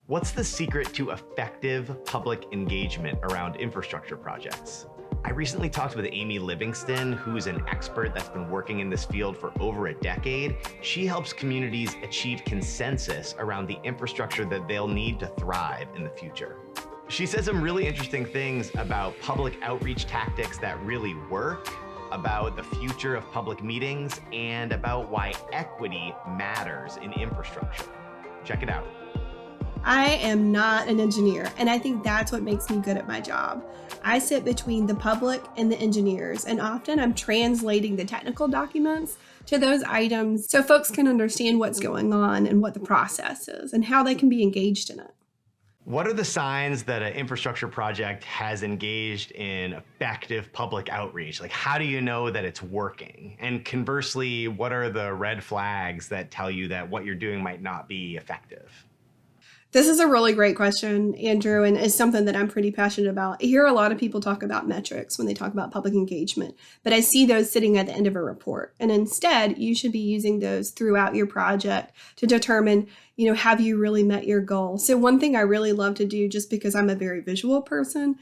What's the secret to effective public engagement around infrastructure projects? I recently talked with Amy Livingston, who's an expert that's been working in this field for over a decade. She helps communities achieve consensus around the infrastructure that they'll need to thrive in the future. She said some really interesting things about public outreach tactics that really work, about the future of public meetings, and about why equity matters in infrastructure. Check it out. I am not an engineer, and I think that's what makes me good at my job. I sit between the public and the engineers, and often I'm translating the technical documents to those items so folks can understand what's going on and what the process is and how they can be engaged in it. What are the signs that an infrastructure project has engaged in effective public outreach? Like, how do you know that it's working? And conversely, what are the red flags that tell you that what you're doing might not be effective? This is a really great question, Andrew, and it's something that I'm pretty passionate about. I hear a lot of people talk about metrics when they talk about public engagement, but I see those sitting at the end of a report. And instead, you should be using those throughout your project to determine, have you really met your goal? So one thing I really love to do, just because I'm a very visual person,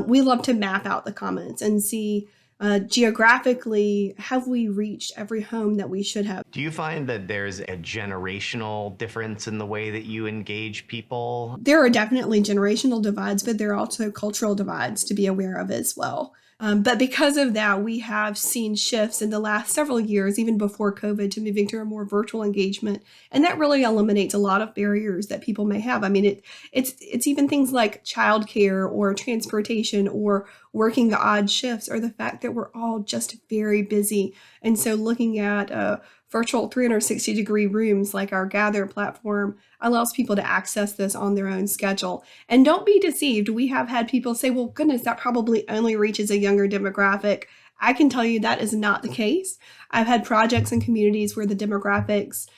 we love to map out the comments and see geographically, have we reached every home that we should have? Do you find that there's a generational difference in the way that you engage people? There are definitely generational divides, but there are also cultural divides to be aware of as well. But because of that, we have seen shifts in the last several years, even before COVID, to moving to a more virtual engagement. And that really eliminates a lot of barriers that people may have. I mean, it's even things like childcare or transportation or working the odd shifts, or the fact that we're all just very busy. And so looking at virtual 360-degree rooms like our Gather platform allows people to access this on their own schedule. And don't be deceived. We have had people say, well, goodness, that probably only reaches a younger demographic. I can tell you that is not the case. I've had projects in communities where the demographics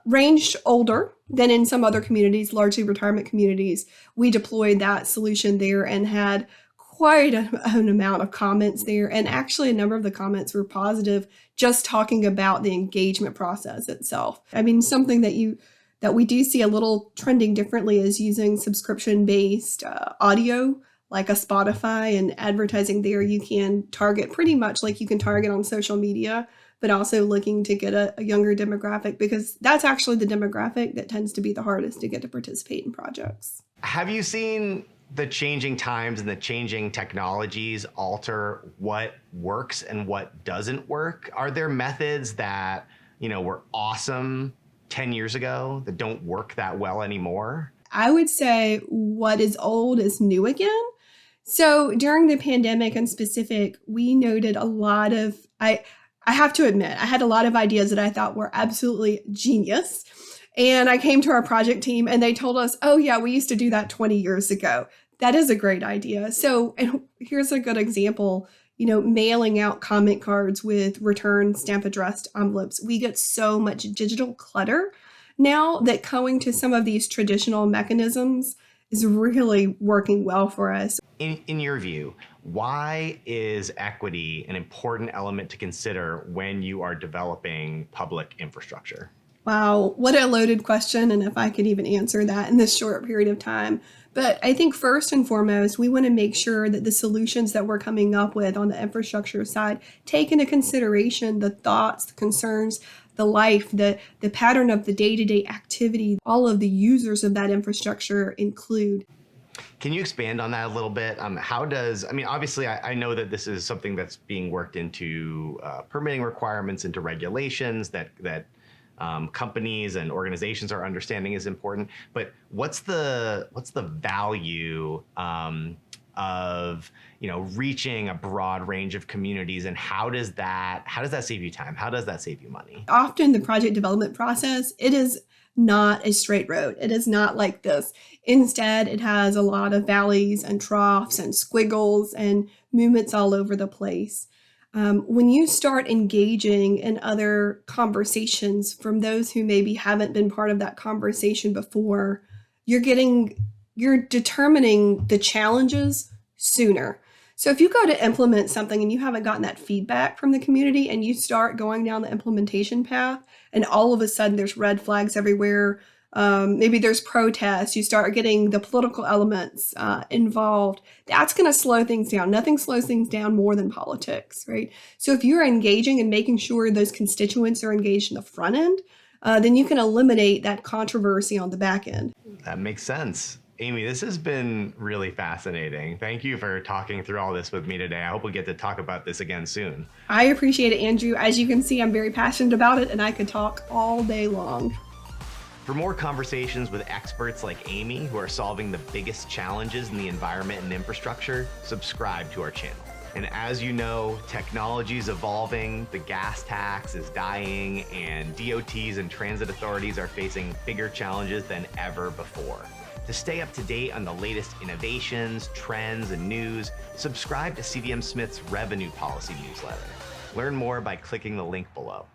ranged older than in some other communities, largely retirement communities. We deployed that solution there and had quite an amount of comments there. And actually, a number of the comments were positive, just talking about the engagement process itself. I mean, something that we do see a little trending differently is using subscription-based audio, like a Spotify, and advertising there. You can target pretty much like you can target on social media, but also looking to get a younger demographic, because that's actually the demographic that tends to be the hardest to get to participate in projects. Have you seen the changing times and the changing technologies alter what works and what doesn't work? Are there methods that, were awesome 10 years ago that don't work that well anymore? I would say what is old is new again. So during the pandemic in specific, we noted a lot of, I have to admit, I had a lot of ideas that I thought were absolutely genius. And I came to our project team and they told us, oh yeah, we used to do that 20 years ago. That is a great idea. So, and here's a good example, mailing out comment cards with return stamp addressed envelopes. We get so much digital clutter now that going to some of these traditional mechanisms is really working well for us. In your view, why is equity an important element to consider when you are developing public infrastructure? Wow, what a loaded question, and if I could even answer that in this short period of time. But I think first and foremost, we want to make sure that the solutions that we're coming up with on the infrastructure side take into consideration the thoughts, the concerns, the life, the pattern of the day-to-day activity all of the users of that infrastructure include. Can you expand on that a little bit? Obviously, I know that this is something that's being worked into permitting requirements, into regulations that companies and organizations are understanding is important. But what's the value of reaching a broad range of communities, and how does that save you time? How does that save you money? Often the project development process, it is not a straight road. It is not like this. Instead, it has a lot of valleys and troughs and squiggles and movements all over the place. When you start engaging in other conversations from those who maybe haven't been part of that conversation before, you're determining the challenges sooner. So if you go to implement something and you haven't gotten that feedback from the community and you start going down the implementation path and all of a sudden there's red flags everywhere, maybe there's protests, you start getting the political elements involved, that's going to slow things down. Nothing slows things down more than politics, right? So if you're engaging and making sure those constituents are engaged in the front end, then you can eliminate that controversy on the back end. That makes sense. Amy, this has been really fascinating. Thank you for talking through all this with me today. I hope we get to talk about this again soon. I appreciate it, Andrew. As you can see, I'm very passionate about it, and I could talk all day long. For more conversations with experts like Amy, who are solving the biggest challenges in the environment and infrastructure, subscribe to our channel. And as you know, technology is evolving, the gas tax is dying, and DOTs and transit authorities are facing bigger challenges than ever before. To stay up to date on the latest innovations, trends, and news, subscribe to CVM Smith's Revenue Policy newsletter. Learn more by clicking the link below.